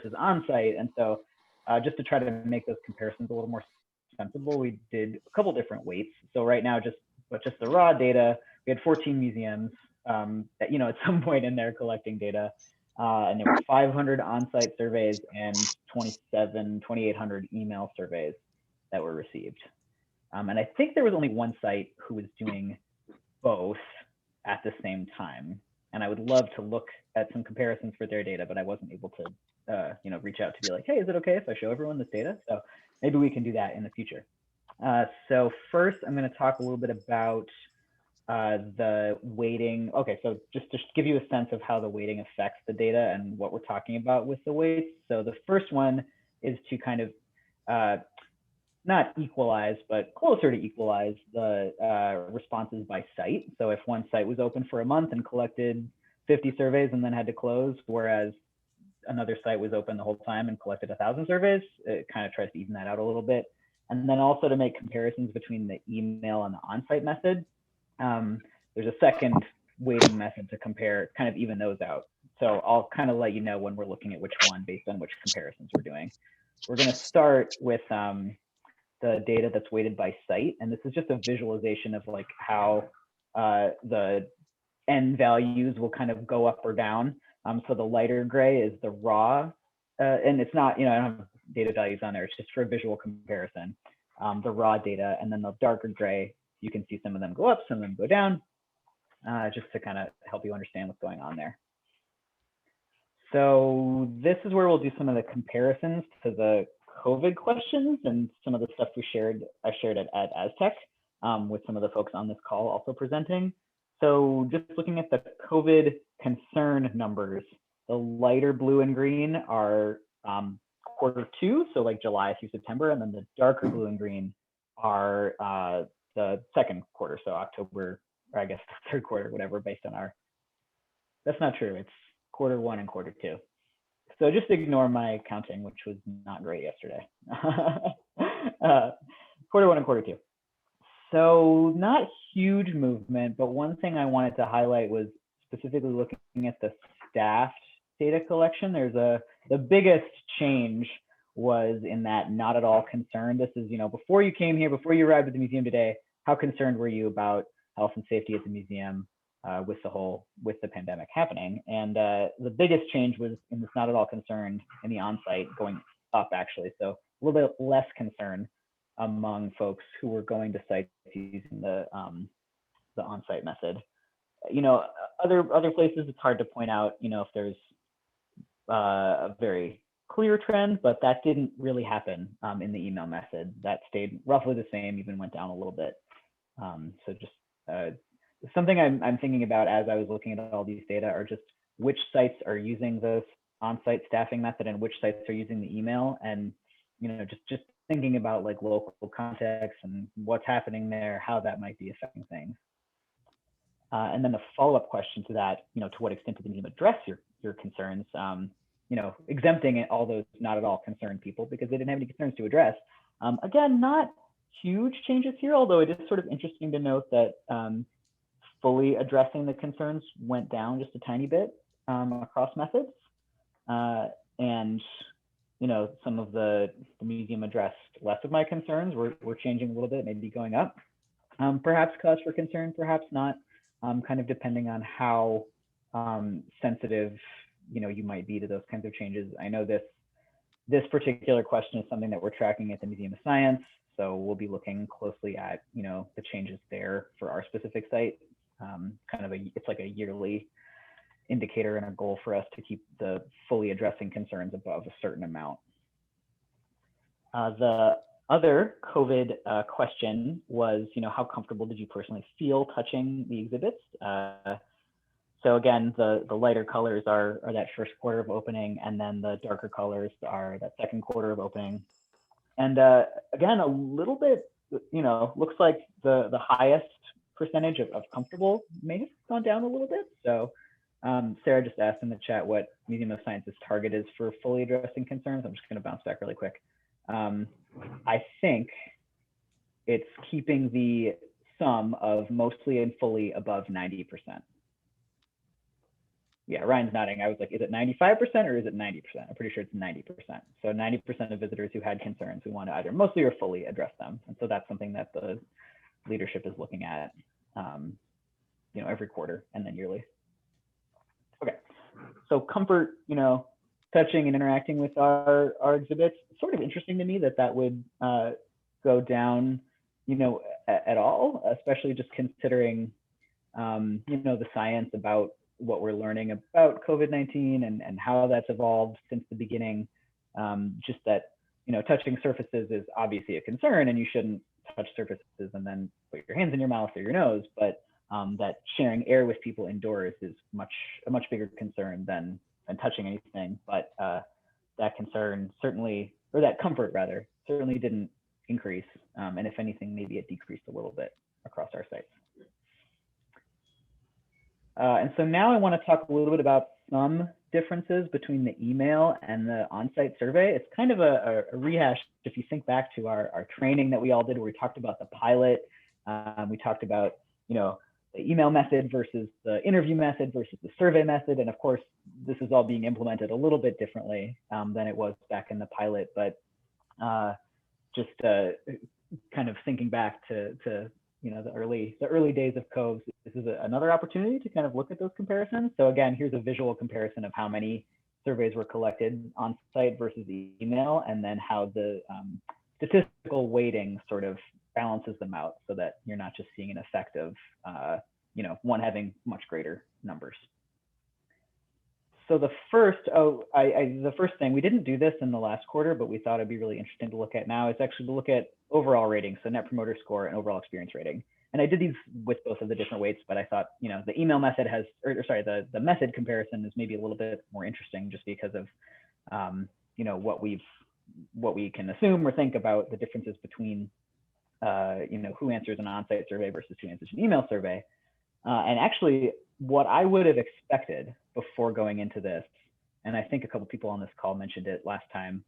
versus on-site. And so just to try to make those comparisons a little more sensible, we did a couple different weights. So right now, just the raw data, we had 14 museums that, at some point in there collecting data. And there were 500 on-site surveys and 2,800 email surveys that were received. And I think there was only one site who was doing both at the same time. And I would love to look at some comparisons for their data, but I wasn't able to, reach out to be like, hey, is it okay if I show everyone this data? So maybe we can do that in the future. So first, I'm going to talk a little bit about the weighting. Okay, so just to give you a sense of how the weighting affects the data and what we're talking about with the weights. So the first one is to kind of not equalize, but closer to equalize the responses by site. So if one site was open for a month and collected 50 surveys and then had to close, whereas another site was open the whole time and collected 1,000 surveys, it kind of tries to even that out a little bit. And then also to make comparisons between the email and the on-site method, there's a second weighting method to compare, kind of even those out. So I'll kind of let you know when we're looking at which one based on which comparisons we're doing. We're going to start with the data that's weighted by site. And this is just a visualization of like how the N values will kind of go up or down. So the lighter gray is the raw, and it's not, I don't have data values on there. It's just for a visual comparison, the raw data. And then the darker gray, you can see some of them go up, some of them go down, just to kind of help you understand what's going on there. So this is where we'll do some of the comparisons to the COVID questions and some of the stuff I shared at Aztec with some of the folks on this call also presenting. So just looking at the COVID concern numbers, the lighter blue and green are Q2, so like July through September, and then the darker blue and green are the second quarter, so October, or I guess the Q3, whatever, based on that's not true. It's Q1 and Q2. So just ignore my counting, which was not great yesterday. Q1 and Q2. So not huge movement, but one thing I wanted to highlight was specifically looking at the staffed data collection. The biggest change was in that not at all concerned. This is, before you came here, before you arrived at the museum today, how concerned were you about health and safety at the museum with the pandemic happening? And the biggest change was in this not at all concerned in the on-site going up actually. So a little bit less concern among folks who were going to sites using the on-site method. Other places it's hard to point out, if there's a very clear trend, but that didn't really happen in the email method. That stayed roughly the same, even went down a little bit. So just something I'm thinking about as I was looking at all these data are just which sites are using the on-site staffing method and which sites are using the email, and just thinking about like local context and what's happening there, how that might be affecting things. And then the follow-up question to that, to what extent did the museum address your concerns? Exempting all those not at all concerned people because they didn't have any concerns to address. Again, not huge changes here, although it is sort of interesting to note that fully addressing the concerns went down just a tiny bit across methods. And some of the museum addressed less of my concerns. We're changing a little bit, maybe going up. Perhaps cause for concern, perhaps not, kind of depending on how sensitive you might be to those kinds of changes. I know this particular question is something that we're tracking at the Museum of Science, so we'll be looking closely at the changes there for our specific site. It's like a yearly indicator and a goal for us to keep the fully addressing concerns above a certain amount. The other COVID question was, how comfortable did you personally feel touching the exhibits? So again, the lighter colors are that first quarter of opening, and then the darker colors are that second quarter of opening. And again, a little bit, looks like the highest percentage of comfortable may have gone down a little bit. So Sarah just asked in the chat what Museum of Science's target is for fully addressing concerns. I'm just going to bounce back really quick. I think it's keeping the sum of mostly and fully above 90%. Yeah, Ryan's nodding. I was like, is it 95% or is it 90%? I'm pretty sure it's 90%. So 90% of visitors who had concerns, we want to either mostly or fully address them. And so that's something that the leadership is looking at, every quarter and then yearly. Okay, so comfort, touching and interacting with our exhibits. It's sort of interesting to me that would go down, at all, especially just considering, the science about what we're learning about COVID-19 and how that's evolved since the beginning. Just that, touching surfaces is obviously a concern, and you shouldn't touch surfaces and then put your hands in your mouth or your nose, but that sharing air with people indoors is a much bigger concern than touching anything. But that concern certainly, or that comfort rather, certainly didn't increase. And if anything, maybe it decreased a little bit across our sites. And so now I want to talk a little bit about some differences between the email and the on-site survey. It's kind of a rehash if you think back to our training that we all did where we talked about the pilot. We talked about, the email method versus the interview method versus the survey method. And of course, this is all being implemented a little bit differently than it was back in the pilot. But just kind of thinking back to the early days of COVES, this is another opportunity to kind of look at those comparisons. So again, here's a visual comparison of how many surveys were collected on site versus email, and then how the statistical weighting sort of balances them out so that you're not just seeing an effect of one having much greater numbers. So the first thing, we didn't do this in the last quarter, but we thought it'd be really interesting to look at now, is actually to look at overall ratings, so net promoter score and overall experience rating. And I did these with both of the different weights, but I thought, the email method has, the method comparison is maybe a little bit more interesting just because of, what we can assume or think about the differences between, who answers an on-site survey versus who answers an email survey. And actually, what I would have expected before going into this, and I think a couple people on this call mentioned it last time,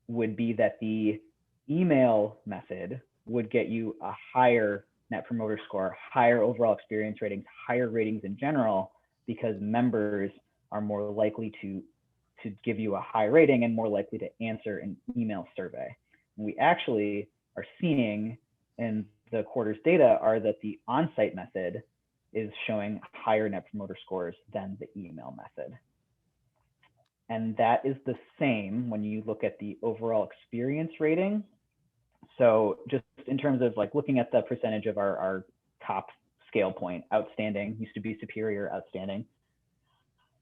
would be that the email method would get you a higher net promoter score, higher overall experience ratings, higher ratings in general, because members are more likely to give you a high rating and more likely to answer an email survey. And we actually are seeing in the quarter's data are that the on-site method is showing higher net promoter scores than the email method. And that is the same when you look at the overall experience rating. So just in terms of like looking at the percentage of our top scale point, outstanding, used to be superior, outstanding,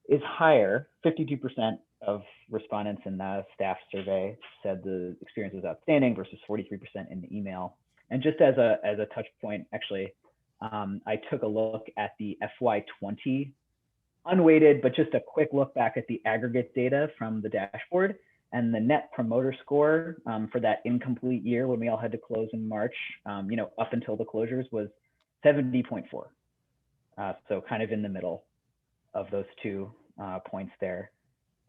is higher. 52% of respondents in the staff survey said the experience was outstanding versus 43% in the email. And just as a touch point, actually, I took a look at the FY20 unweighted, but just a quick look back at the aggregate data from the dashboard, and the net promoter score for that incomplete year when we all had to close in March, up until the closures, was 70.4. So kind of in the middle of those 2 points there.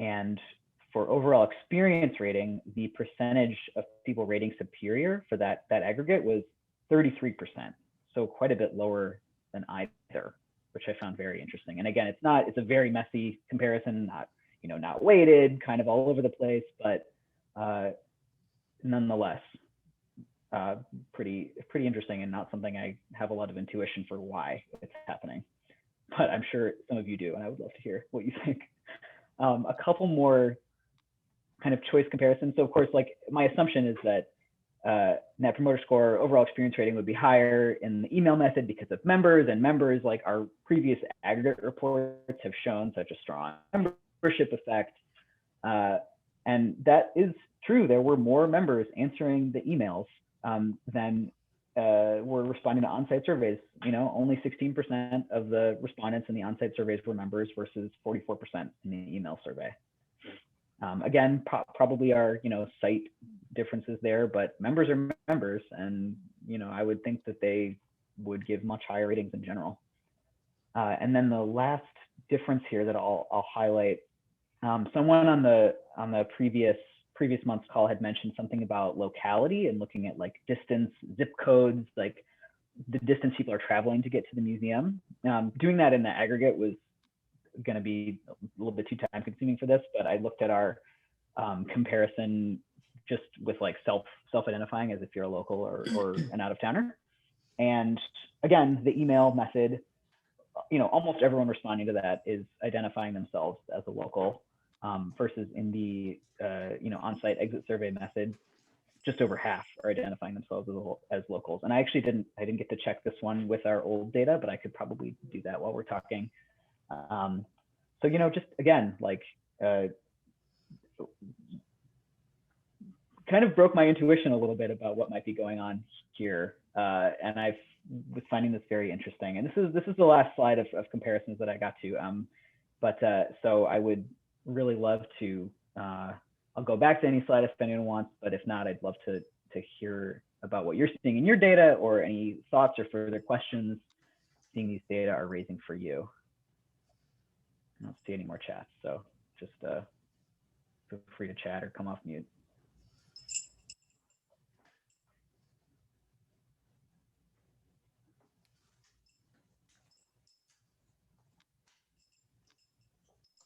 And for overall experience rating, the percentage of people rating superior for that aggregate was 33%. So quite a bit lower than either, which I found very interesting. And again, it's a very messy comparison, not weighted, kind of all over the place, but nonetheless, pretty interesting, and not something I have a lot of intuition for why it's happening. But I'm sure some of you do, and I would love to hear what you think. A couple more kind of choice comparisons. So of course, like my assumption is that net promoter score, overall experience rating would be higher in the email method because of members, and members, like our previous aggregate reports have shown such a strong membership effect. And that is true. There were more members answering the emails than were responding to on-site surveys. Only 16% of the respondents in the on-site surveys were members versus 44% in the email survey. Again, probably are, site differences there, but members are members, and, I would think that they would give much higher ratings in general. And then the last difference here that I'll highlight, someone on the previous month's call had mentioned something about locality and looking at like distance, zip codes, like the distance people are traveling to get to the museum. Doing that in the aggregate was going to be a little bit too time consuming for this, but I looked at our comparison just with like self-identifying as if you're a local or an out-of-towner. And again, the email method, almost everyone responding to that is identifying themselves as a local, versus in the on-site exit survey method, just over half are identifying themselves as locals. And I didn't get to check this one with our old data, but I could probably do that while we're talking. So just again, like kind of broke my intuition a little bit about what might be going on here, and I was finding this very interesting. And this is the last slide of comparisons that I got to. So I would really love to. I'll go back to any slide if anyone wants, but if not, I'd love to hear about what you're seeing in your data or any thoughts or further questions seeing these data are raising for you. I don't see any more chats, so just feel free to chat or come off mute.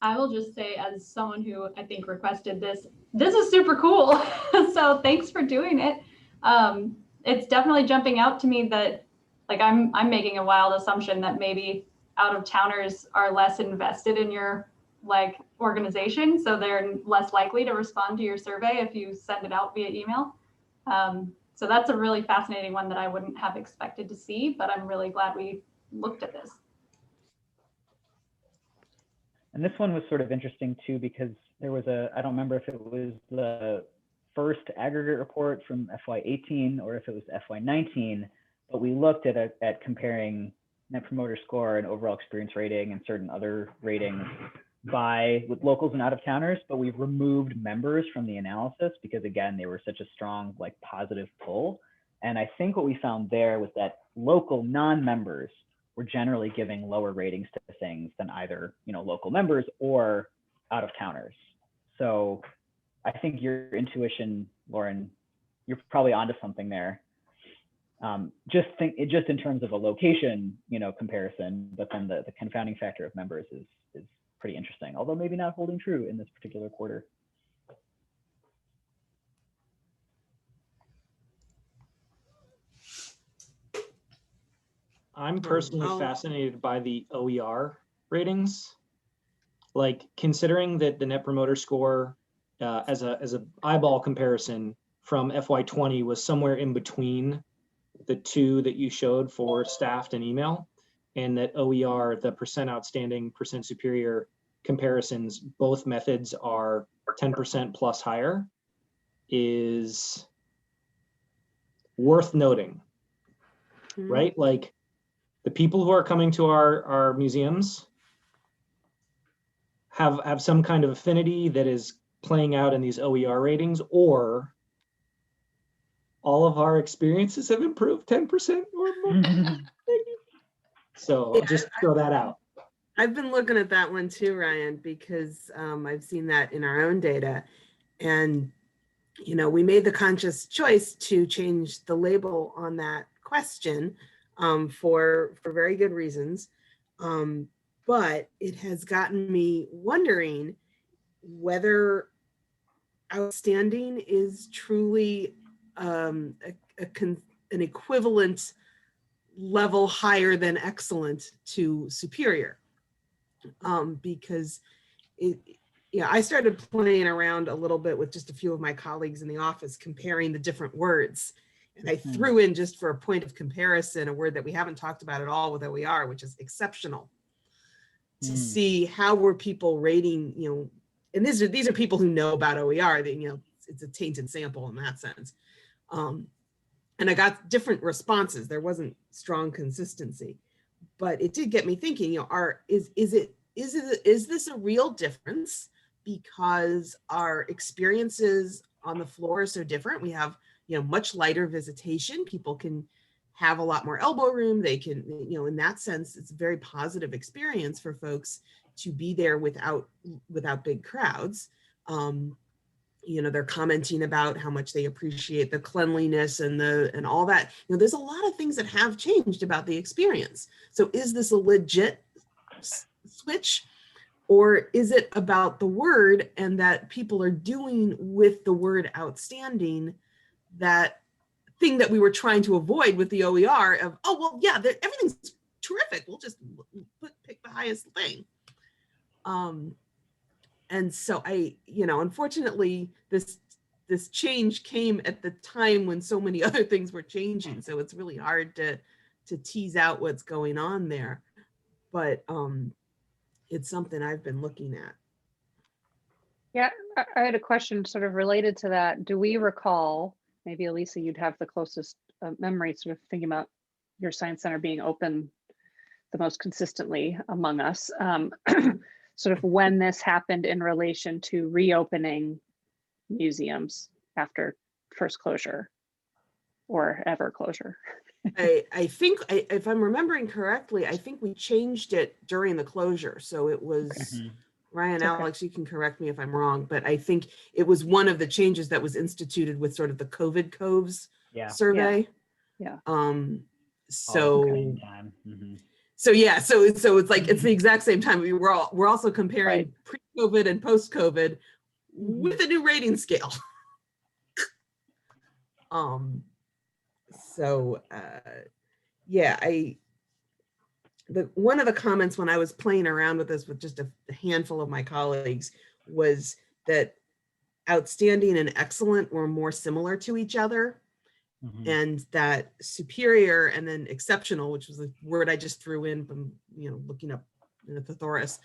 I will just say, as someone who I think requested this is super cool. So thanks for doing it. It's definitely jumping out to me that, like, I'm making a wild assumption that maybe out-of-towners are less invested in your organization, so they're less likely to respond to your survey if you send it out via email. So that's a really fascinating one that I wouldn't have expected to see, but I'm really glad we looked at this. And this one was sort of interesting too, because there was I don't remember if it was the first aggregate report from FY18 or if it was FY19, but we looked at comparing Net Promoter Score and overall experience rating and certain other ratings with locals and out-of-towners, but we've removed members from the analysis because, again, they were such a strong positive pull. And I think what we found there was that local non-members were generally giving lower ratings to things than either local members or out-of-towners. So I think your intuition, Lauren, you're probably onto something there. Just in terms of a location, comparison, but then the confounding factor of members is pretty interesting, although maybe not holding true in this particular quarter. I'm personally fascinated by the OER ratings. Like, considering that the Net Promoter Score as a eyeball comparison from FY20 was somewhere in between the two that you showed for staffed and email, and that OER, the percent outstanding, percent superior comparisons, both methods are 10% plus higher, is worth noting, right? Like, the people who are coming to our museums have some kind of affinity that is playing out in these OER ratings, or all of our experiences have improved 10% or more. So just throw that out. I've been looking at that one too, Ryan, because I've seen that in our own data. And, we made the conscious choice to change the label on that question for very good reasons. But it has gotten me wondering whether outstanding is truly an equivalent level higher than excellent to superior. Because I started playing around a little bit with just a few of my colleagues in the office, comparing the different words. And I threw in, just for a point of comparison, a word that we haven't talked about at all with OER, which is exceptional, to see how were people rating, and these are people who know about OER, that, it's a tainted sample in that sense. And I got different responses. There wasn't strong consistency, but it did get me thinking, is this a real difference because our experiences on the floor are so different? We have, much lighter visitation. People can have a lot more elbow room. They can, in that sense, it's a very positive experience for folks to be there without big crowds. They're commenting about how much they appreciate the cleanliness and all that. There's a lot of things that have changed about the experience. So is this a legit switch? Or is it about the word and that people are doing with the word outstanding that thing that we were trying to avoid with the OER of, oh, well, yeah, everything's terrific. We'll just pick the highest thing. And so unfortunately, this change came at the time when so many other things were changing. So it's really hard to tease out what's going on there. But it's something I've been looking at. Yeah, I had a question sort of related to that. Do we recall, maybe Elisa, you'd have the closest memory, sort of thinking about your Science Center being open the most consistently among us, sort of when this happened in relation to reopening museums after first closure or ever closure? I think, if I'm remembering correctly, I think we changed it during the closure. So it was, Ryan, Okay. Alex, you can correct me if I'm wrong, but I think it was one of the changes that was instituted with sort of the COVID COVES survey. Yeah. So, Mm-hmm. so yeah, so it's like, it's the exact same time. We're also comparing pre-COVID and post-COVID with a new rating scale. So yeah, one of the comments when I was playing around with this with just a handful of my colleagues was that outstanding and excellent were more similar to each other, and that superior and then exceptional, which was the word I just threw in from looking up in the thesaurus,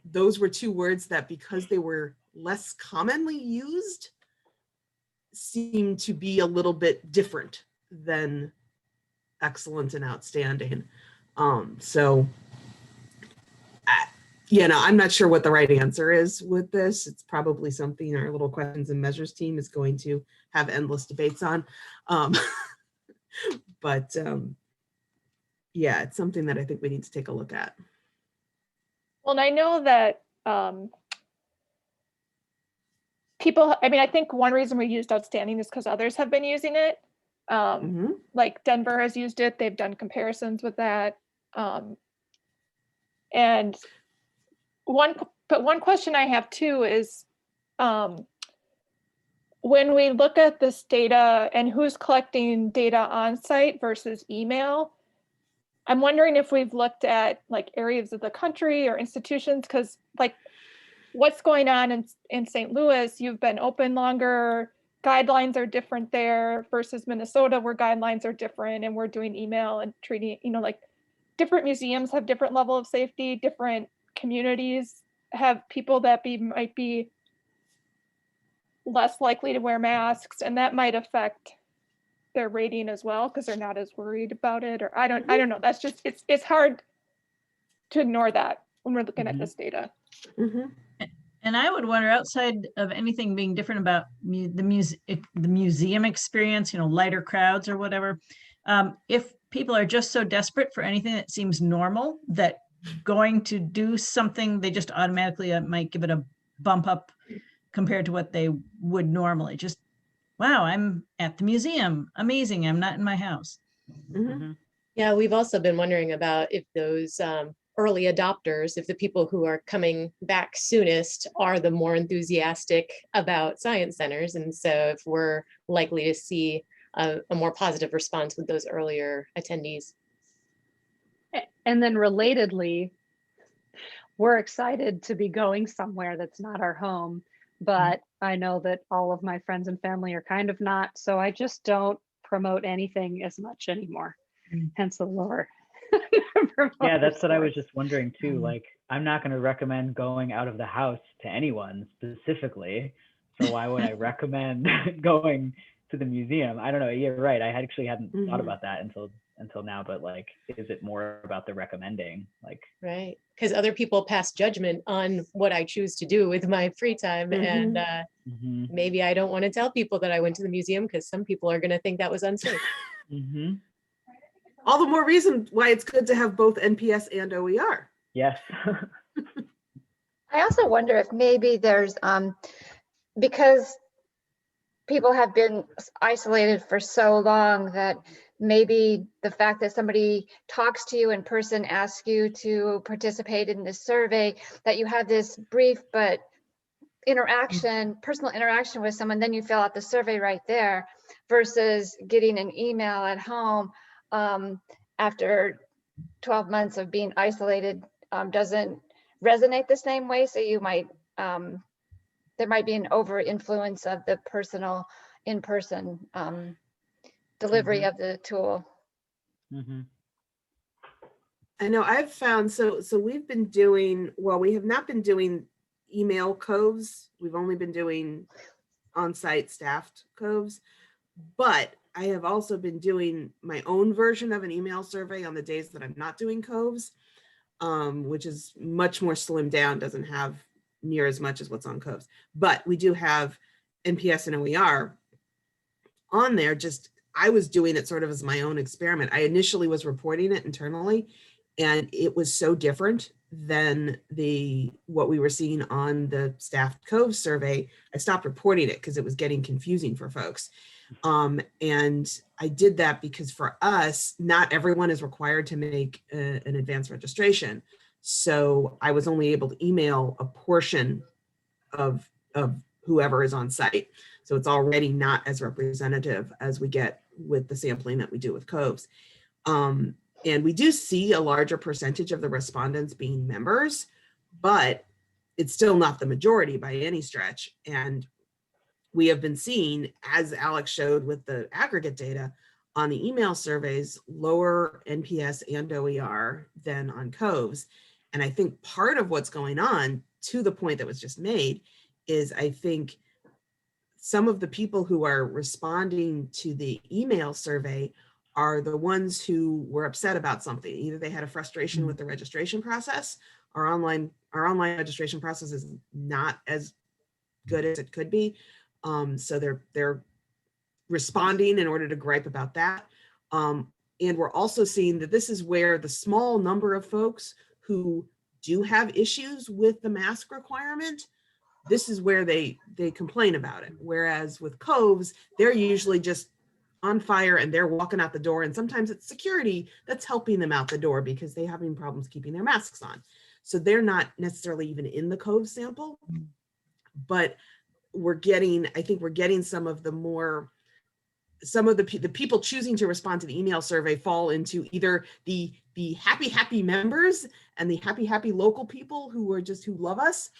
those were two words that, because they were less commonly used, seem to be a little bit different than excellent and outstanding. So, I'm not sure what the right answer is with this. It's probably something our little questions and measures team is going to have endless debates on. But yeah, it's something that I think we need to take a look at. Well, and I know that people, I think one reason we used outstanding is because others have been using it. Like Denver has used it. They've done comparisons with that. And one question I have too is, when we look at this data and who's collecting data on site versus email, I'm wondering if we've looked at like areas of the country or institutions, because like what's going on in St. Louis, you've been open longer, guidelines are different there versus Minnesota, where guidelines are different and we're doing email and treating, like different museums have different level of safety, different communities have people that might be less likely to wear masks, and that might affect their rating as well because they're not as worried about it. Or I don't know. That's just it's hard to ignore that when we're looking at this data. And I would wonder, outside of anything being different about the museum experience, lighter crowds or whatever, if people are just so desperate for anything that seems normal that going to do something, they just automatically might give it a bump up compared to what they would normally. Just, wow, I'm at the museum. Amazing. I'm not in my house. Yeah, we've also been wondering about if those early adopters, if the people who are coming back soonest are the more enthusiastic about science centers. And so if we're likely to see a more positive response with those earlier attendees. And then relatedly, we're excited to be going somewhere that's not our home, but I know that all of my friends and family are kind of not, so I just don't promote anything as much anymore, hence the lower. Yeah, that's what I was just wondering too. Like, I'm not going to recommend going out of the house to anyone specifically, so why would I recommend going to the museum? I don't know. You're right. I actually hadn't thought about that until now, but like, is it more about the recommending? Like, right, because other people pass judgment on what I choose to do with my free time, and maybe I don't want to tell people that I went to the museum because some people are going to think that was unsafe. All the more reason why it's good to have both NPS and OER. Yes. I also wonder if maybe there's, because people have been isolated for so long, that maybe the fact that somebody talks to you in person, asks you to participate in this survey, that you have this brief but personal interaction with someone, then you fill out the survey right there, versus getting an email at home after 12 months of being isolated doesn't resonate the same way. So you might, there might be an over influence of the personal in-person delivery of the tool. I know I've found, so we've been doing, well, we have not been doing email COVES. We've only been doing on-site staffed COVES, but I have also been doing my own version of an email survey on the days that I'm not doing COVES, which is much more slimmed down, doesn't have near as much as what's on COVES. But we do have NPS and OER on there. Just, I was doing it sort of as my own experiment. I initially was reporting it internally, and it was so different than what we were seeing on the staffed COVES survey. I stopped reporting it because it was getting confusing for folks. And I did that because for us, not everyone is required to make an advanced registration. So I was only able to email a portion of whoever is on site. So it's already not as representative as we get with the sampling that we do with COVES. And we do see a larger percentage of the respondents being members, but it's still not the majority by any stretch. And we have been seeing, as Alex showed with the aggregate data on the email surveys, lower NPS and OER than on COVES. And I think part of what's going on, to the point that was just made, is I think some of the people who are responding to the email survey are the ones who were upset about something. Either they had a frustration with the registration process. Our online registration process is not as good as it could be. So they're responding in order to gripe about that. And we're also seeing that this is where the small number of folks who do have issues with the mask requirement, this is where they complain about it. Whereas with COVES, they're usually just on fire and they're walking out the door, and sometimes it's security that's helping them out the door because they're having problems keeping their masks on. So they're not necessarily even in the COVES sample, but I think we're getting some of the people choosing to respond to the email survey fall into either the happy members and the happy local people who love us,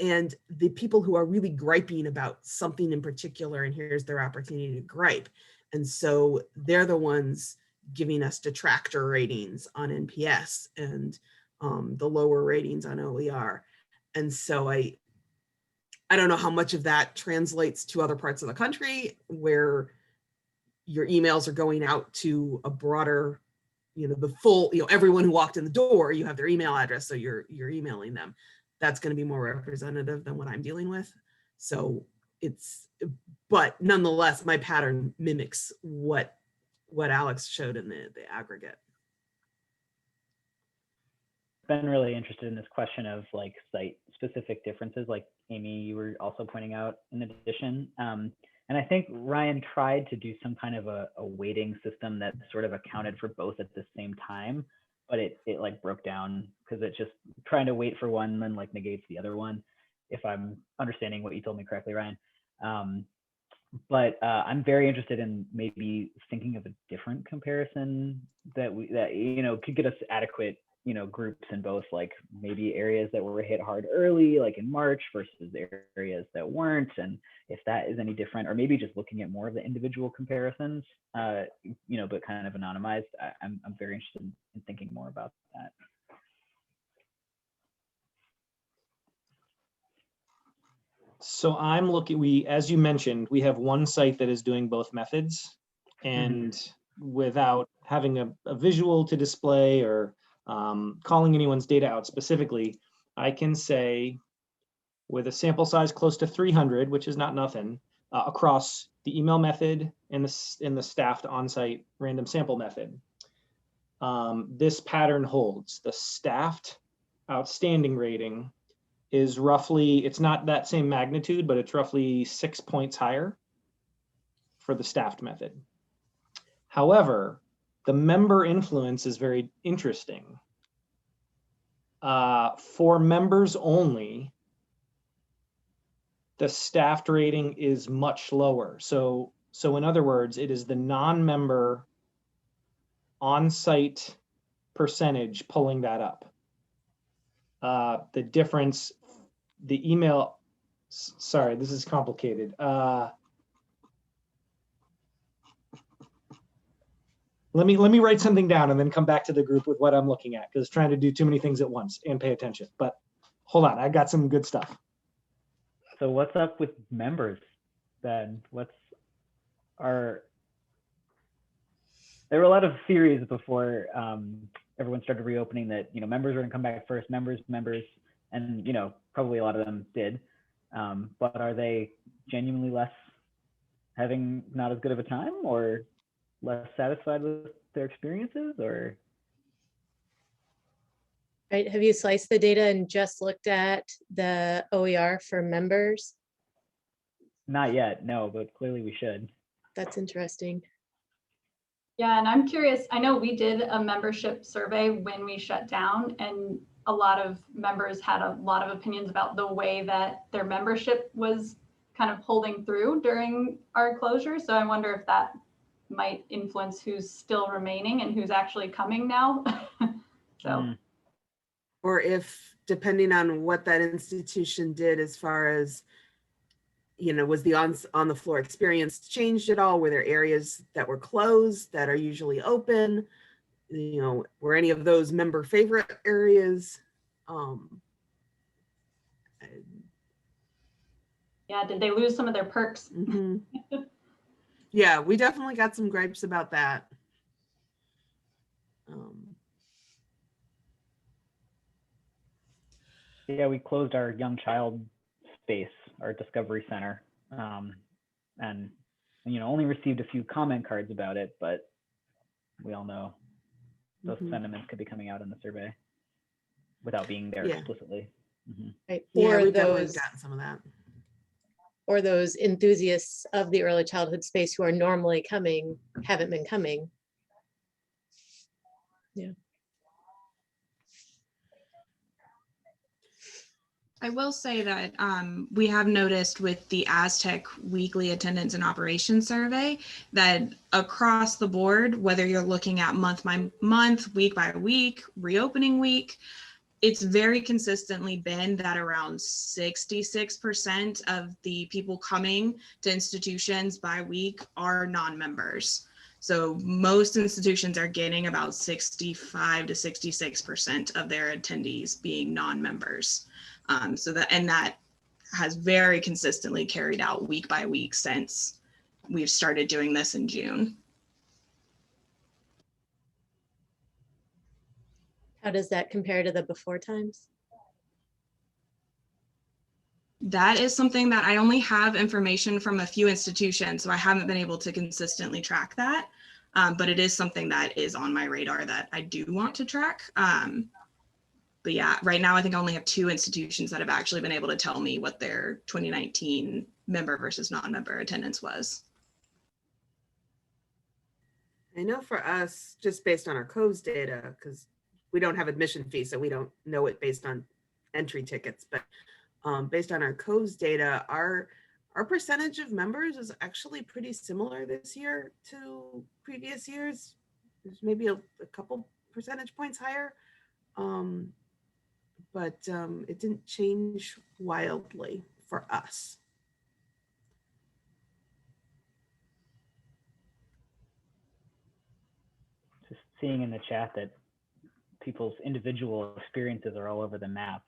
and the people who are really griping about something in particular, and here's their opportunity to gripe. And so they're the ones giving us detractor ratings on NPS and the lower ratings on OER. And so I don't know how much of that translates to other parts of the country where your emails are going out to a broader, the full, everyone who walked in the door, you have their email address, so you're emailing them. That's going to be more representative than what I'm dealing with. So but nonetheless, my pattern mimics what Alex showed in the aggregate. Been really interested in this question of like site specific differences, like Amy, you were also pointing out in addition. And I think Ryan tried to do some kind of a weighting system that sort of accounted for both at the same time, but it like broke down because it's just trying to wait for one then like negates the other one, if I'm understanding what you told me correctly, Ryan. But I'm very interested in maybe thinking of a different comparison that could get us adequate groups in both, like maybe areas that were hit hard early, like in March, versus areas that weren't, and if that is any different, or maybe just looking at more of the individual comparisons, but kind of anonymized. I'm very interested in thinking more about that. So I'm looking, as you mentioned, we have one site that is doing both methods, and without having a visual to display or calling anyone's data out specifically, I can say with a sample size close to 300, which is not nothing, across the email method and the staffed on-site random sample method, this pattern holds. The staffed outstanding rating is roughly, it's not that same magnitude, but it's roughly 6 points higher for the staffed method. However, the member influence is very interesting. For members only, the staffed rating is much lower. So in other words, it is the non-member on-site percentage pulling that up. The difference, the email, sorry, this is complicated. Let me write something down and then come back to the group with what I'm looking at, because trying to do too many things at once and pay attention. But hold on, I got some good stuff. So what's up with members then? There were a lot of theories before everyone started reopening that, members were gonna come back first, members, and, probably a lot of them did. But are they genuinely having not as good of a time, or less satisfied with their experiences, or? Right, have you sliced the data and just looked at the OER for members? Not yet, no, but clearly we should. That's interesting. Yeah, and I'm curious, I know we did a membership survey when we shut down, and a lot of members had a lot of opinions about the way that their membership was kind of holding through during our closure. So I wonder if that might influence who's still remaining and who's actually coming now. So. Or if, depending on what that institution did as far as, was the on the floor experience changed at all? Were there areas that were closed that are usually open? Were any of those member favorite areas? Yeah, did they lose some of their perks? Mm-hmm. Yeah, we definitely got some gripes about that. Yeah, we closed our young child space, our discovery center, and only received a few comment cards about it, but we all know those sentiments could be coming out in the survey without being there explicitly. Right. Yeah, Or we've definitely those, gotten some of that. or those enthusiasts of the early childhood space who are normally coming, haven't been coming. Yeah. I will say that we have noticed with the Aztec weekly attendance and operations survey that across the board, whether you're looking at month by month, week by week, reopening week, it's very consistently been that around 66% of the people coming to institutions by week are non-members. So most institutions are getting about 65 to 66% of their attendees being non-members. So that has very consistently carried out week by week since we've started doing this in June. How does that compare to the before times? That is something that I only have information from a few institutions, so I haven't been able to consistently track that. But it is something that is on my radar that I do want to track. But yeah, right now I think I only have 2 institutions that have actually been able to tell me what their 2019 member versus non-member attendance was. I know for us, just based on our COVES data, because we don't have admission fees, so we don't know it based on entry tickets, but based on our COVES data, our percentage of members is actually pretty similar this year to previous years. There's maybe a couple percentage points higher. But it didn't change wildly for us. Just seeing in the chat that people's individual experiences are all over the map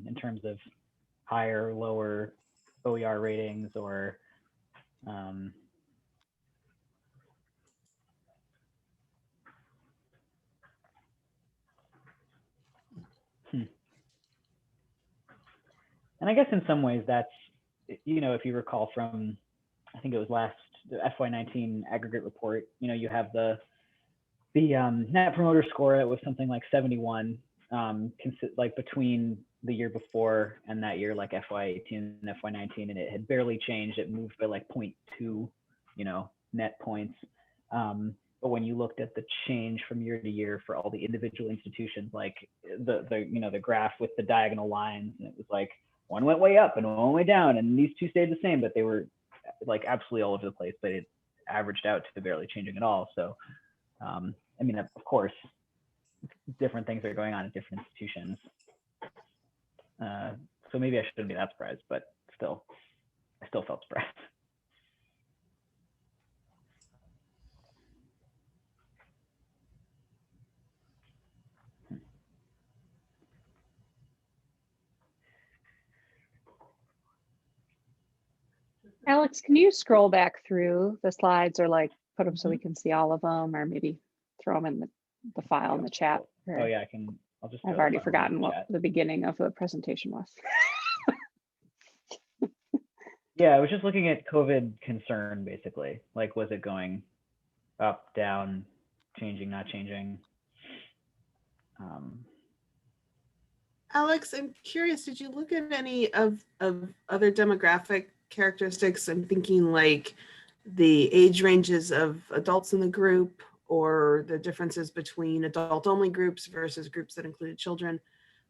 in terms of higher, lower OER ratings, or And I guess in some ways that's, if you recall from, I think it was the FY19 aggregate report, you have the net promoter score that was something like 71, like between the year before and that year, like FY18 and FY19, and it had barely changed. It moved by like 0.2, net points. but when you looked at the change from year to year for all the individual institutions, like the graph with the diagonal lines, and it was like one went way up and one way down, and these two stayed the same, but they were like absolutely all over the place, but it averaged out to barely changing at all. So, I mean, of course, different things are going on at different institutions. So maybe I shouldn't be that surprised, but still, I still felt surprised. Alex, can you scroll back through the slides or like put them so we can see all of them, or maybe throw them in the file in the chat? Oh yeah, I can. I'll just. I've already forgotten what the beginning of the presentation was. Yeah, I was just looking at COVID concern, basically. Like, was it going up, down, changing, not changing? Alex, I'm curious, did you look at any of other demographic characteristics? I'm thinking like the age ranges of adults in the group, or the differences between adult-only groups versus groups that included children.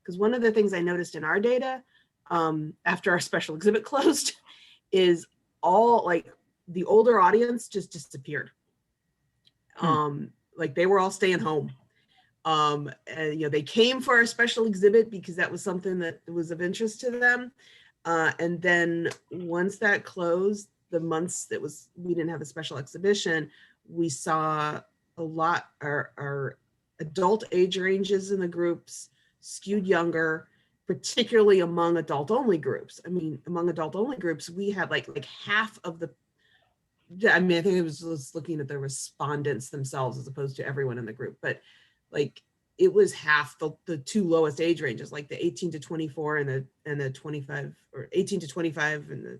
Because one of the things I noticed in our data after our special exhibit closed is all like the older audience just disappeared. Like they were all staying home. And, you know, they came for our special exhibit because that was something that was of interest to them. And then once that closed, the months that we didn't have a special exhibition, we saw a lot, our adult age ranges in the groups skewed younger, particularly among adult-only groups. I mean, among adult-only groups, we had like half of the, I mean, I think it was looking at the respondents themselves as opposed to everyone in the group, but like it was half the two lowest age ranges, like the 18 to 24 and the 25, or 18 to 25 and the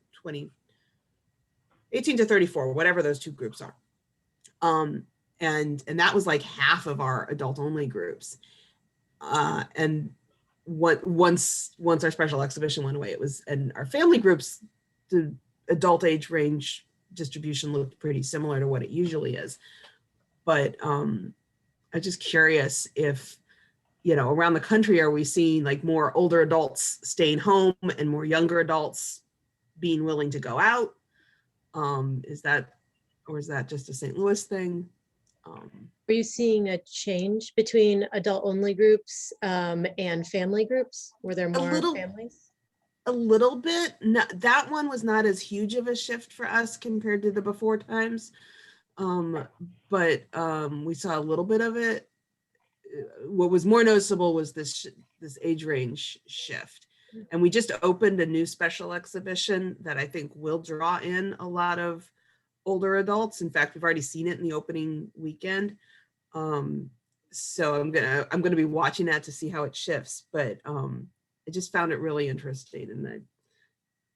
18 to 34, whatever those two groups are. And that was like half of our adult-only groups. And once our special exhibition went away, it was, and our family groups, the adult age range distribution looked pretty similar to what it usually is. But I'm just curious if, you know, around the country, are we seeing like more older adults staying home and more younger adults being willing to go out? Is that just a St. Louis thing? Are you seeing a change between adult-only groups and family groups? Were there more families? A little bit. No, that one was not as huge of a shift for us compared to the before times. But we saw a little bit of it. What was more noticeable was this age range shift. And we just opened a new special exhibition that I think will draw in a lot of older adults. In fact, we've already seen it in the opening weekend. So I'm gonna be watching that to see how it shifts. But I just found it really interesting. And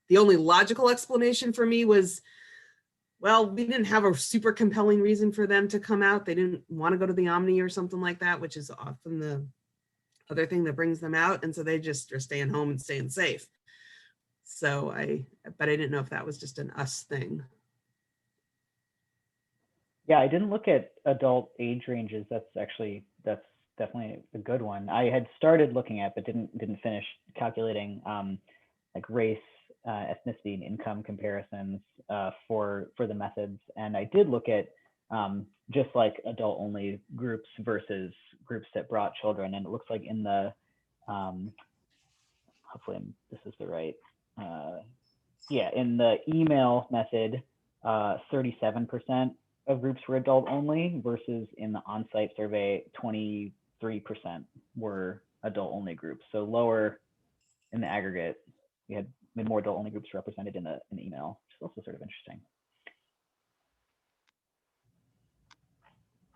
the only logical explanation for me was, well, we didn't have a super compelling reason for them to come out. They didn't want to go to the Omni or something like that, which is often the other thing that brings them out. And so they just are staying home and staying safe. So but I didn't know if that was just an us thing. Yeah, I didn't look at adult age ranges. That's definitely a good one. I had started looking at, but didn't finish calculating like race, ethnicity, and income comparisons for the methods. And I did look at just like adult only groups versus groups that brought children. And it looks like in the, hopefully this is the right, yeah, in the email method, 37% of groups were adult only versus in the on-site survey, 23% were adult only groups. So lower in the aggregate. We had more adult only groups represented in the email, which is also sort of interesting.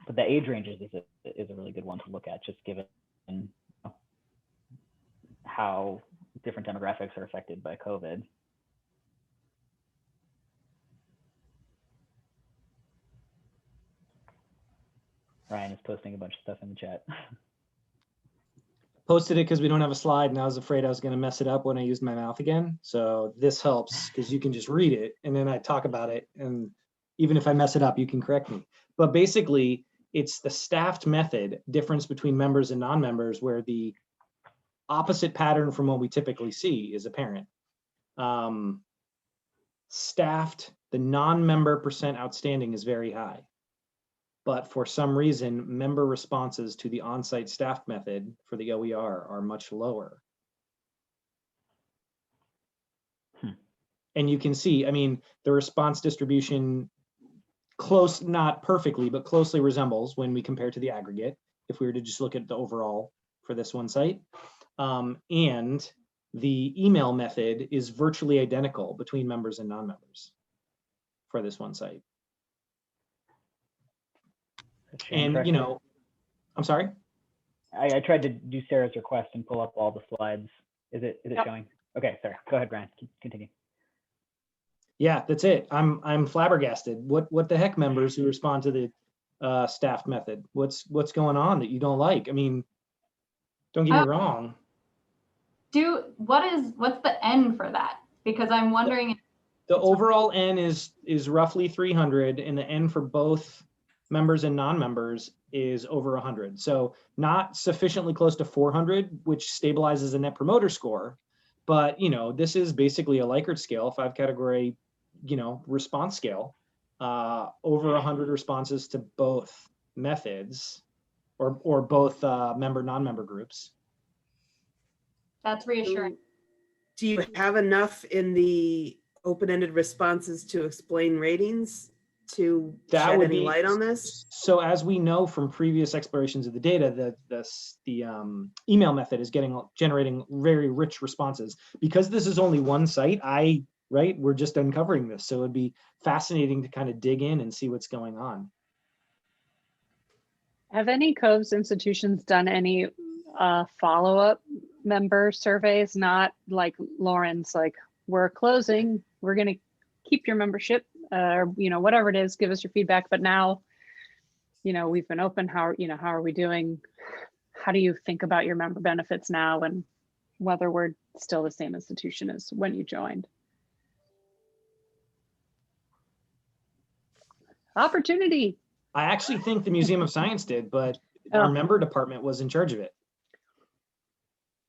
But the age ranges is a really good one to look at, just given how different demographics are affected by COVID. Ryan is posting a bunch of stuff in the chat. Posted it because we don't have a slide, and I was afraid I was going to mess it up when I used my mouth again. So this helps because you can just read it and then I talk about it. And even if I mess it up, you can correct me. But basically, it's the staffed method difference between members and non-members where the opposite pattern from what we typically see is apparent. Staffed, the non-member percent outstanding is very high. But for some reason, member responses to the on-site staffed method for the OER are much lower. And you can see, I mean, the response distribution close, not perfectly, but closely resembles when we compare to the aggregate, if we were to just look at the overall for this one site. And the email method is virtually identical between members and non-members for this one site. And, you know, I'm sorry? I tried to do Sarah's request and pull up all the slides. Is it Yep. showing? Okay, sorry. Go ahead, Brian. Continue. Yeah, that's it. I'm flabbergasted. What the heck, members who respond to the staffed method? What's going on that you don't like? I mean, don't get me wrong. What's the N for that? Because I'm wondering. The overall N is roughly 300, and the N for both members and non-members is over 100. So not sufficiently close to 400, which stabilizes a net promoter score. But, you know, this is basically a Likert scale, 5-category, you know, response scale, over 100 responses to both methods or both member, non-member groups. That's reassuring. Do you have enough in the open-ended responses to explain ratings to shed any light on this? So as we know from previous explorations of the data, the email method is generating very rich responses. Because this is only one site, we're just uncovering this. So it'd be fascinating to kind of dig in and see what's going on. Have any COVES institutions done any follow-up member surveys? Not like Lauren's, like, we're closing, we're going to keep your membership, you know, whatever it is, give us your feedback. But now, you know, we've been open. How are we doing? How do you think about your member benefits now, and whether we're still the same institution as when you joined? Opportunity. I actually think the Museum of Science did, but our member department was in charge of it.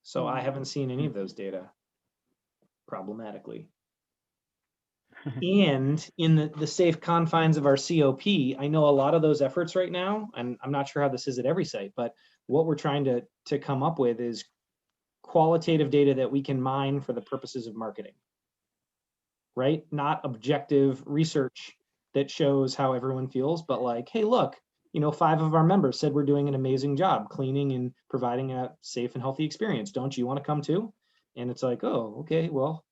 So I haven't seen any of those data, problematically. And in the safe confines of our COP, I know a lot of those efforts right now, and I'm not sure how this is at every site, but what we're trying to come up with is qualitative data that we can mine for the purposes of marketing, right? Not objective research that shows how everyone feels, but like, hey, look, you know, 5 of our members said we're doing an amazing job cleaning and providing a safe and healthy experience. Don't you want to come too? And it's like, oh, okay, well.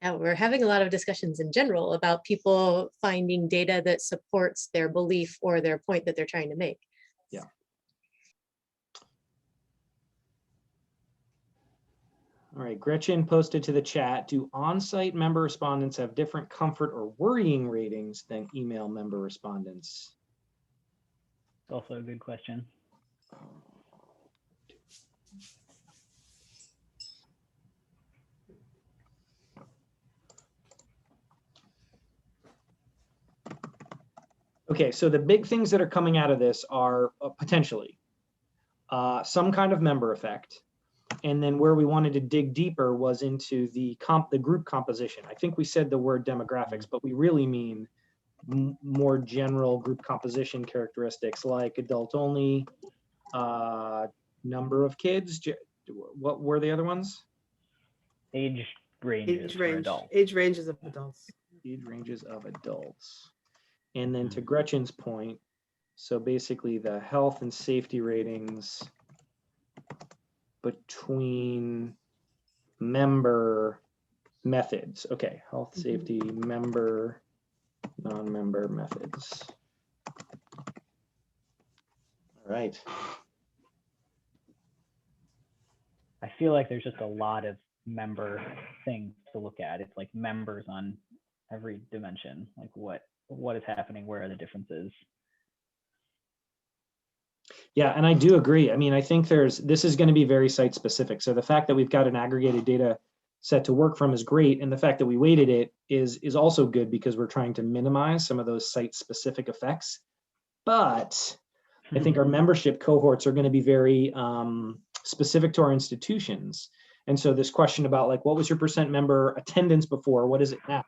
Yeah, we're having a lot of discussions in general about people finding data that supports their belief or their point that they're trying to make. Yeah. All right, Gretchen posted to the chat, do on-site member respondents have different comfort or worrying ratings than email member respondents? Also a good question. Okay, so the big things that are coming out of this are potentially some kind of member effect. And then where we wanted to dig deeper was into the group composition. I think we said the word demographics, but we really mean more general group composition characteristics like adult only, number of kids. What were the other ones? Age ranges for adults. Age ranges of adults. Age ranges of adults. And then to Gretchen's point, so basically the health and safety ratings between member methods. Okay, health, safety, member, non-member methods. All right. I feel like there's just a lot of member things to look at. It's like members on every dimension. Like what is happening? Where are the differences? Yeah, and I do agree. I mean, I think this is going to be very site specific. So the fact that we've got an aggregated data set to work from is great. And the fact that we weighted it is also good because we're trying to minimize some of those site specific effects. But I think our membership cohorts are going to be very specific to our institutions. And so this question about like, what was your % member attendance before? What is it now?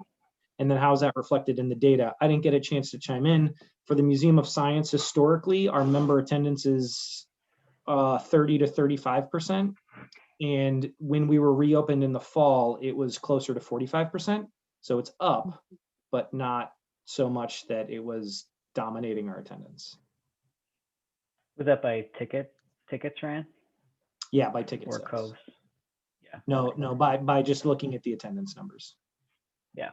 And then how is that reflected in the data? I didn't get a chance to chime in. For the Museum of Science, historically, our member attendance is 30 to 35%. And when we were reopened in the fall, it was closer to 45%. So it's up, but not so much that it was dominating our attendance. Was that by tickets, Ryan? Yeah, by ticket Or sales. COVES? Yeah. No, by just looking at the attendance numbers. Yeah.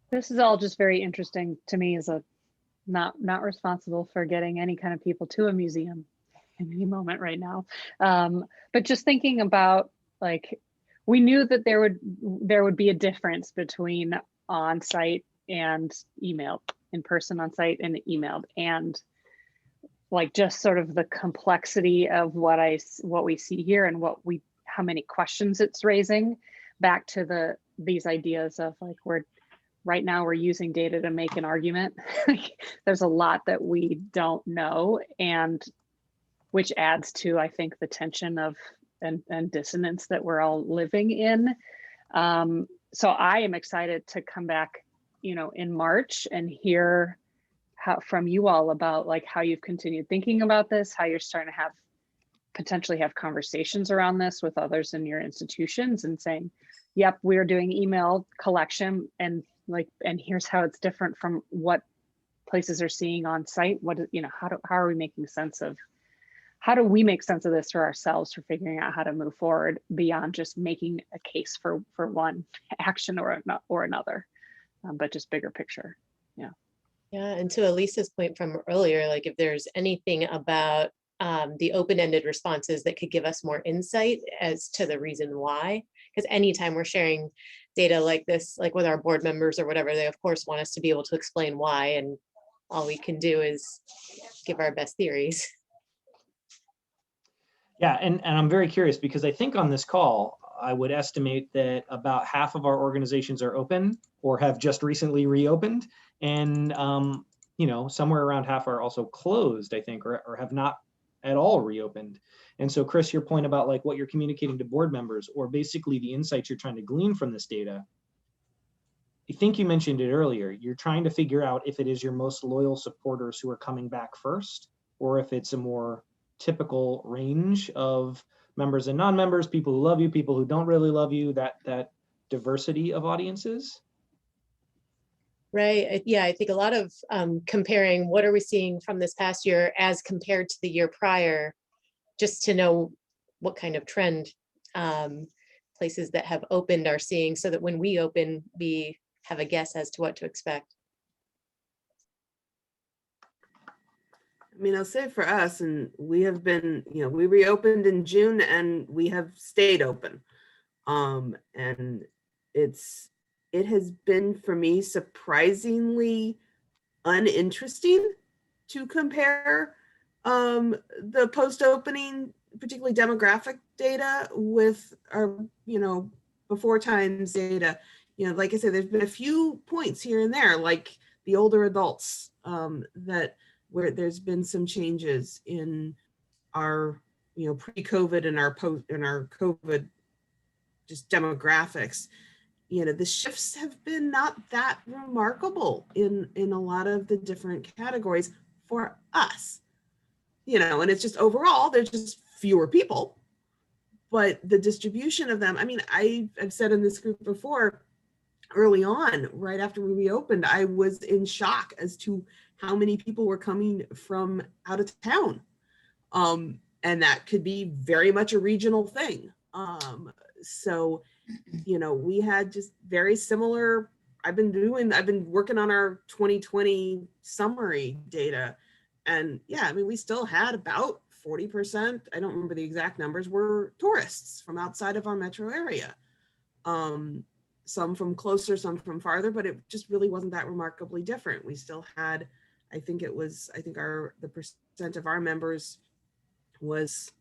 This is all just very interesting to me as a not responsible for getting any kind of people to a museum in any moment right now. But just thinking about, like, we knew that there would be a difference between on-site and emailed, in person on-site and emailed, and like just sort of the complexity of what we see here and how many questions it's raising, back to these ideas of like, right now we're using data to make an argument. There's a lot that we don't know, and which adds to, I think, the tension of and dissonance that we're all living in. So I am excited to come back, in March and hear from you all about like how you've continued thinking about this, how you're starting to potentially have conversations around this with others in your institutions and saying, yep, we're doing email collection, and here's how it's different from what places are seeing on site. How are we making sense of, how do we make sense of this for ourselves, for figuring out how to move forward beyond just making a case for one action or another, but just bigger picture. Yeah. Yeah, and to Elisa's point from earlier, like if there's anything about the open-ended responses that could give us more insight as to the reason why, because anytime we're sharing data like this, like with our board members or whatever, they of course want us to be able to explain why, and all we can do is give our best theories. Yeah, and I'm very curious because I think on this call, I would estimate that about half of our organizations are open or have just recently reopened. And, somewhere around half are also closed, I think, or have not at all reopened. And so, Chris, your point about like what you're communicating to board members, or basically the insights you're trying to glean from this data, I think you mentioned it earlier, you're trying to figure out if it is your most loyal supporters who are coming back first, or if it's a more typical range of members and non-members, people who love you, people who don't really love you, that diversity of audiences. Right. Yeah, I think a lot of comparing what are we seeing from this past year as compared to the year prior, just to know what kind of trend places that have opened are seeing, so that when we open, we have a guess as to what to expect. I mean, I'll say for us, and we have been, we reopened in June and we have stayed open. And it has been for me surprisingly uninteresting to compare the post-opening, particularly demographic data, with our, before times data. Like I said, there's been a few points here and there, like the older adults, where there's been some changes in our, pre-COVID and our COVID just demographics. The shifts have been not that remarkable in a lot of the different categories for us, and it's just overall, there's just fewer people, but the distribution of them, I mean, I've said in this group before, early on, right after we reopened, I was in shock as to how many people were coming from out of town. And that could be very much a regional thing. So, we had just very similar, I've been working on our 2020 summary data. And yeah, I mean, we still had about 40%, I don't remember the exact numbers, were tourists from outside of our metro area. Some from closer, some from farther, but it just really wasn't that remarkably different. We still had I think the percent of our members was,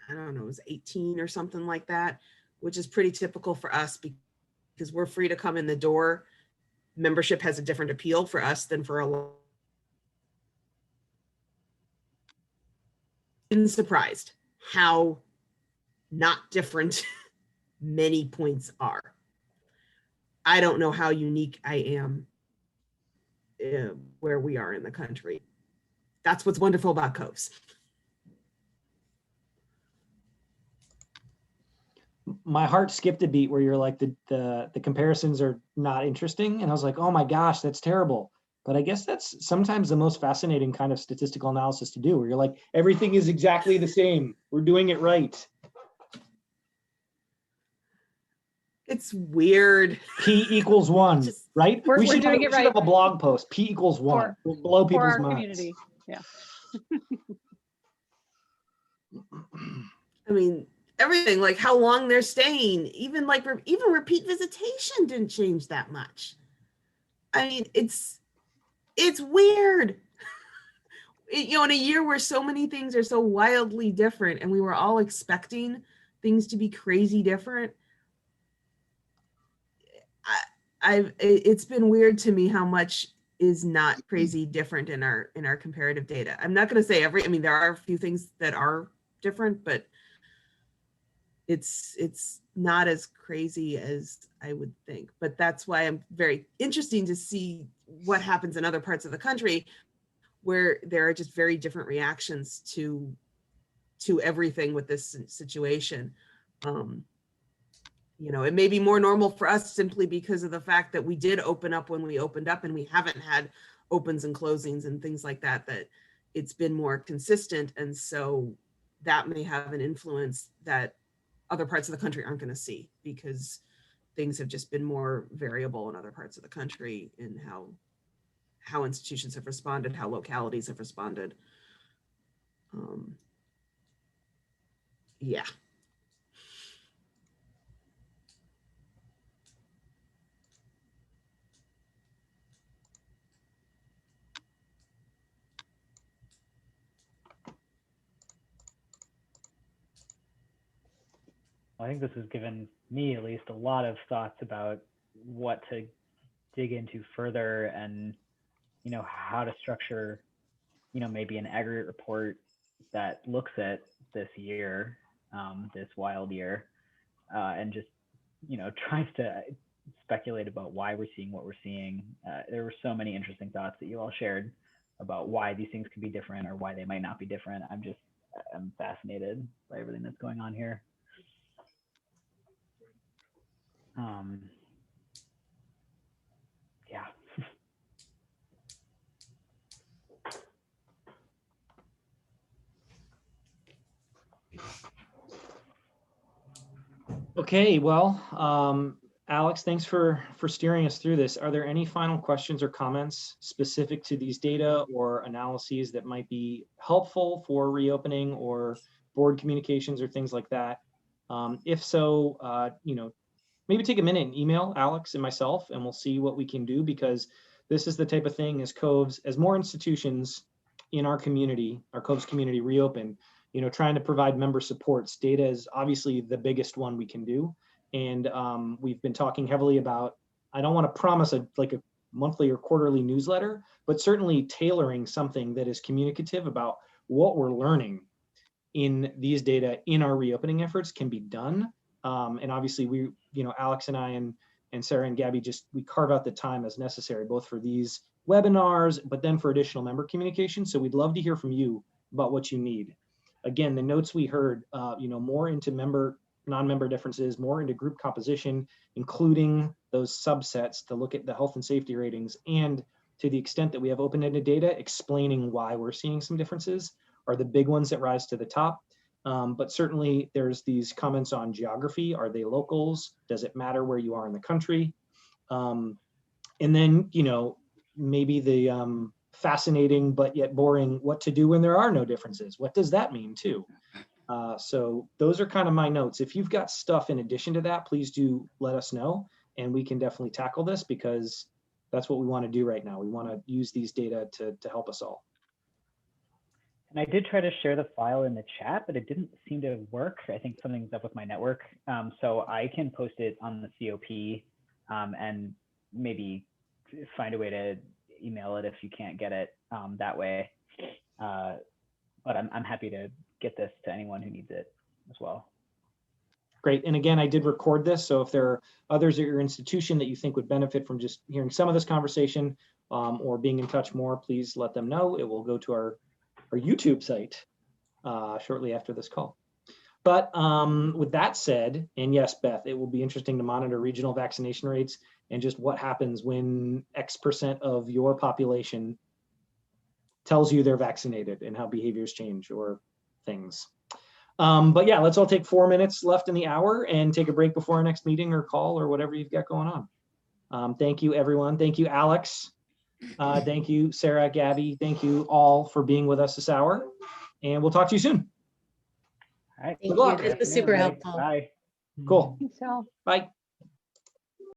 I don't know, it was 18 or something like that, which is pretty typical for us because we're free to come in the door. Membership has a different appeal for us than for a lot. Been surprised how not different many points are. I don't know how unique I am where we are in the country. That's what's wonderful about COVES. My heart skipped a beat where you're like the comparisons are not interesting, and I was like, oh my gosh, that's terrible. But I guess that's sometimes the most fascinating kind of statistical analysis to do, where you're like, everything is exactly the same. We're doing it right. It's weird. P equals 1, right? We're should doing it right. have a blog post. P equals 1. We'll blow For people's our minds. community. Yeah. I mean, everything, like how long they're staying, even repeat visitation didn't change that much. I mean, it's weird. In a year where so many things are so wildly different and we were all expecting things to be crazy different, it's been weird to me how much is not crazy different in our comparative data. I'm not going to say there are a few things that are different, but it's not as crazy as I would think. But that's why I'm very interesting to see what happens in other parts of the country where there are just very different reactions to everything with this situation. It may be more normal for us simply because of the fact that we did open up when we opened up and we haven't had opens and closings and things like that it's been more consistent. And so that may have an influence that other parts of the country aren't going to see because things have just been more variable in other parts of the country in how institutions have responded, how localities have responded. Yeah. I think this has given me at least a lot of thoughts about what to dig into further and, how to structure, maybe an aggregate report that looks at this year, this wild year, and just, tries to speculate about why we're seeing what we're seeing. There were so many interesting thoughts that you all shared about why these things could be different or why they might not be different. I'm fascinated by everything that's going on here. Yeah. Okay, well, Alex, thanks for steering us through this. Are there any final questions or comments specific to these data or analyses that might be helpful for reopening or board communications or things like that? If so, maybe take a minute and email Alex and myself, and we'll see what we can do, because this is the type of thing as COVES, as more institutions in our community, our COVES community reopen, trying to provide member supports. Data is obviously the biggest one we can do. And we've been talking heavily about, I don't want to promise a monthly or quarterly newsletter, but certainly tailoring something that is communicative about what we're learning in these data in our reopening efforts can be done. And obviously we, Alex and I and Sarah and Gabby, we carve out the time as necessary, both for these webinars, but then for additional member communication. So we'd love to hear from you about what you need. Again, the notes we heard, more into non-member differences, more into group composition, including those subsets to look at the health and safety ratings, and to the extent that we have open-ended data explaining why we're seeing some differences are the big ones that rise to the top. But certainly there's these comments on geography. Are they locals? Does it matter where you are in the country? And then, maybe the fascinating but yet boring what to do when there are no differences. What does that mean too? So those are kind of my notes. If you've got stuff in addition to that, please do let us know, and we can definitely tackle this, because That's what we want to do right now. We want to use these data to help us all. And I did try to share the file in the chat, but it didn't seem to work. I think something's up with my network. So I can post it on the COP and maybe find a way to email it if you can't get it that way. But I'm happy to get this to anyone who needs it as well. Great. And again, I did record this. So if there are others at your institution that you think would benefit from just hearing some of this conversation or being in touch more, please let them know. It will go to our YouTube site shortly after this call. But with that said, and yes, Beth, it will be interesting to monitor regional vaccination rates and just what happens when X% of your population tells you they're vaccinated and how behaviors change or things. But yeah, let's all take 4 minutes left in the hour and take a break before our next meeting or call or whatever you've got going on. Thank you, everyone. Thank you, Alex. Thank you, Sarah, Gabby. Thank you all for being with us this hour. And we'll talk to you soon. All right. Thank you. This was super helpful. Bye. Cool. Thanks, Al. Bye.